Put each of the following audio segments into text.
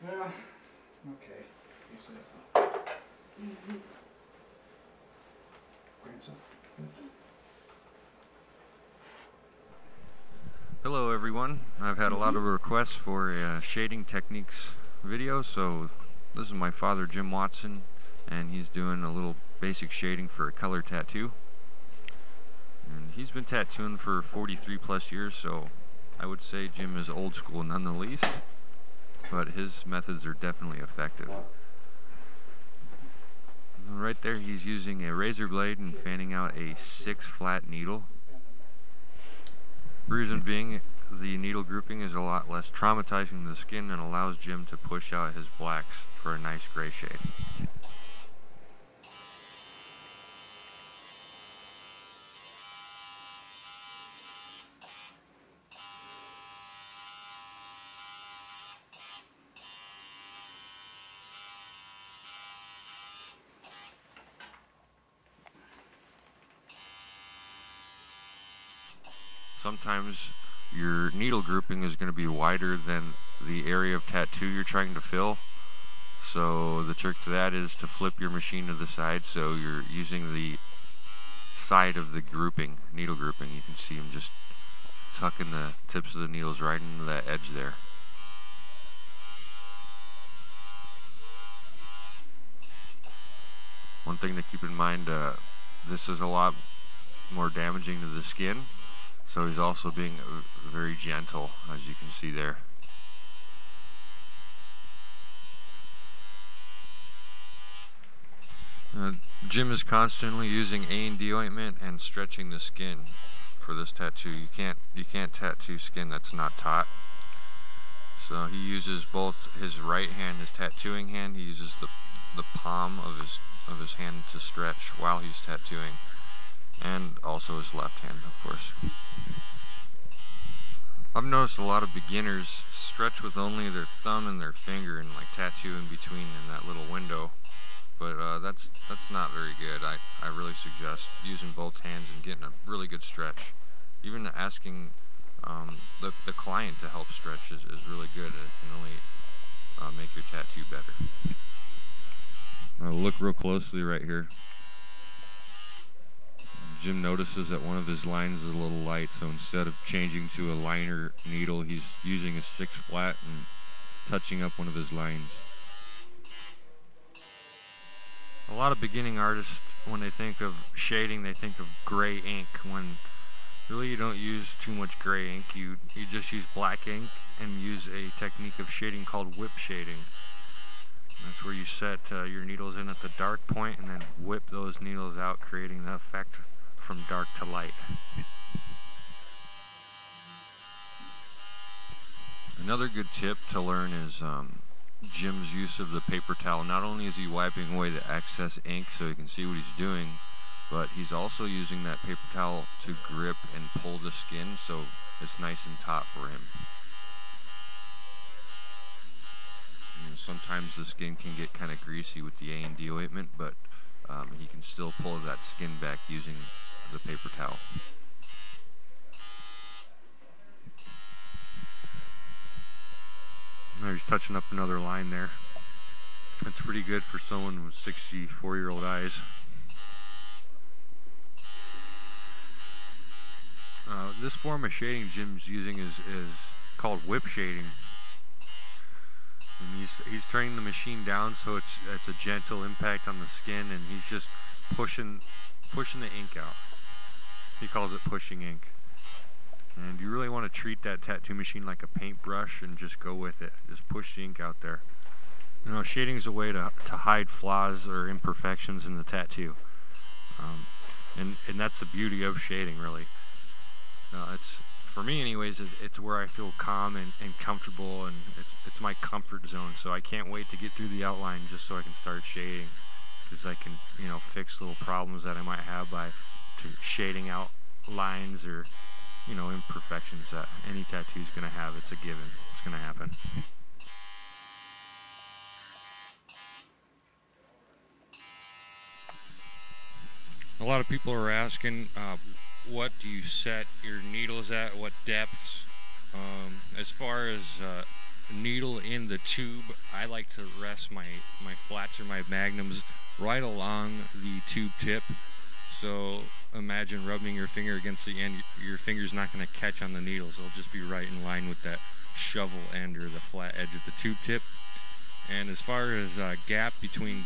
Well, okay. You say so. Grandson? Yes. Hello everyone, I've had a lot of requests for a shading techniques video, so this is my father Jim Watson, and he's doing a little basic shading for a color tattoo. And he's been tattooing for 43 plus years, so I would say Jim is old school none the least, but his methods are definitely effective. Right there he's using a razor blade and fanning out a 6 flat needle. Reason being, the needle grouping is a lot less traumatizing to the skin and allows Jim to push out his blacks for a nice gray shade. Sometimes your needle grouping is going to be wider than the area of tattoo you're trying to fill. So the trick to that is to flip your machine to the side so you're using the side of the grouping, needle grouping. You can see him just tucking the tips of the needles right into that edge there. One thing to keep in mind, this is a lot more damaging to the skin. So he's also being very gentle, as you can see there. Jim is constantly using A&D ointment and stretching the skin for this tattoo. You can't tattoo skin that's not taut. So he uses both his right hand, his tattooing hand. He uses the palm of his hand to stretch while he's tattooing, and also his left hand, of course. I've noticed a lot of beginners stretch with only their thumb and their finger and like tattoo in between in that little window, but that's not very good. I really suggest using both hands and getting a really good stretch. Even asking the client to help stretch is really good. It can only make your tattoo better. Look real closely right here. Jim notices that one of his lines is a little light, so instead of changing to a liner needle, he's using a 6 flat and touching up one of his lines. A lot of beginning artists, when they think of shading, they think of gray ink, when really you don't use too much gray ink. You just use black ink and use a technique of shading called whip shading. That's where you set your needles in at the dark point and then whip those needles out, creating the effect from dark to light. Another good tip to learn is Jim's use of the paper towel. Not only is he wiping away the excess ink so you can see what he's doing, but he's also using that paper towel to grip and pull the skin so it's nice and taut for him. Sometimes the skin can get kind of greasy with the A&D ointment, but he can still pull that skin back using the paper towel. Now he's touching up another line there. That's pretty good for someone with 64-year-old eyes. This form of shading Jim's using is called whip shading. And he's turning the machine down so it's a gentle impact on the skin, and he's just pushing the ink out. He calls it pushing ink. And you really want to treat that tattoo machine like a paintbrush and just go with it. Just push the ink out there. You know, shading is a way to hide flaws or imperfections in the tattoo. And that's the beauty of shading, really. For me anyways, it's where I feel calm and comfortable, and it's my comfort zone, so I can't wait to get through the outline just so I can start shading, because I can, fix little problems that I might have by shading out lines or, imperfections that any tattoo is going to have. It's a given. It's going to happen. A lot of people are asking, what do you set your needles at, what depths? As far as needle in the tube, I like to rest my flats or my magnums right along the tube tip. So imagine rubbing your finger against the end. Your finger's not going to catch on the needles. It'll just be right in line with that shovel end or the flat edge of the tube tip. And as far as gap between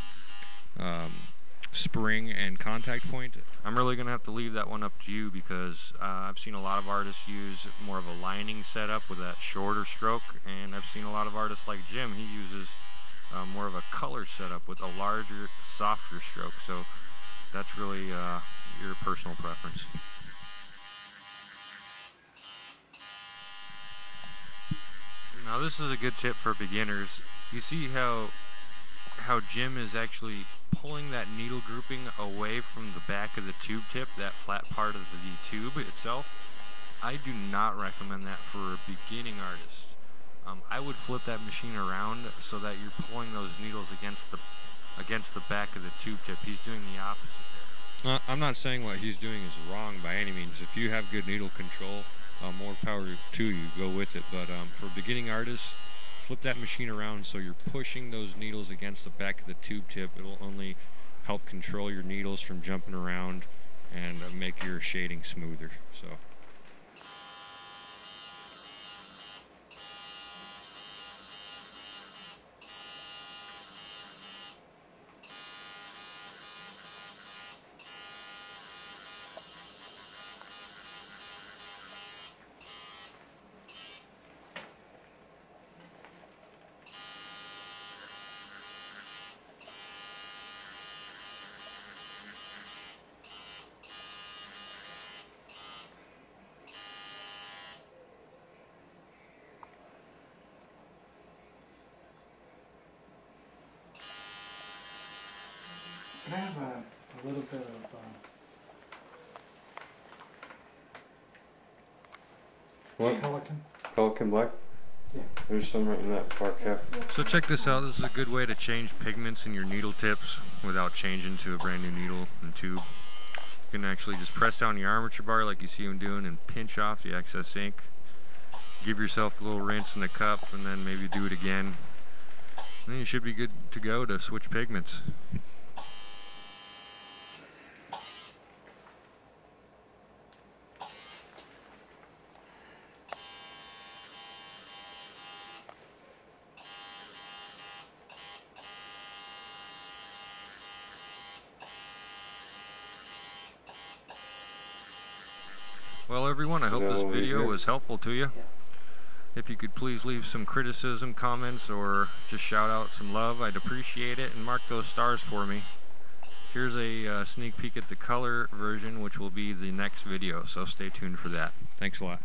spring and contact point, I'm really going to have to leave that one up to you, because I've seen a lot of artists use more of a lining setup with that shorter stroke, and I've seen a lot of artists like Jim, he uses more of a color setup with a larger, softer stroke. So that's really your personal preference. Now this is a good tip for beginners. You see how Jim is actually pulling that needle grouping away from the back of the tube tip, that flat part of the tube itself. I do not recommend that for a beginning artist. I would flip that machine around so that you're pulling those needles against the back of the tube tip. He's doing the opposite. I'm not saying what he's doing is wrong by any means. If you have good needle control, more power to you, go with it. But for beginning artists, flip that machine around so you're pushing those needles against the back of the tube tip. It'll only help control your needles from jumping around and make your shading smoother. So. Can I have a little bit of What? Pelican? Pelican black? Yeah. There's some right in that bar cap. So check this out. This is a good way to change pigments in your needle tips without changing to a brand new needle and tube. You can actually just press down the armature bar like you see him doing and pinch off the excess ink. Give yourself a little rinse in the cup and then maybe do it again. And then you should be good to go to switch pigments. Well everyone, I hope this video was helpful to you. If you could please leave some criticism, comments, or just shout out some love, I'd appreciate it, and mark those stars for me. Here's a sneak peek at the color version, which will be the next video, so stay tuned for that. Thanks a lot.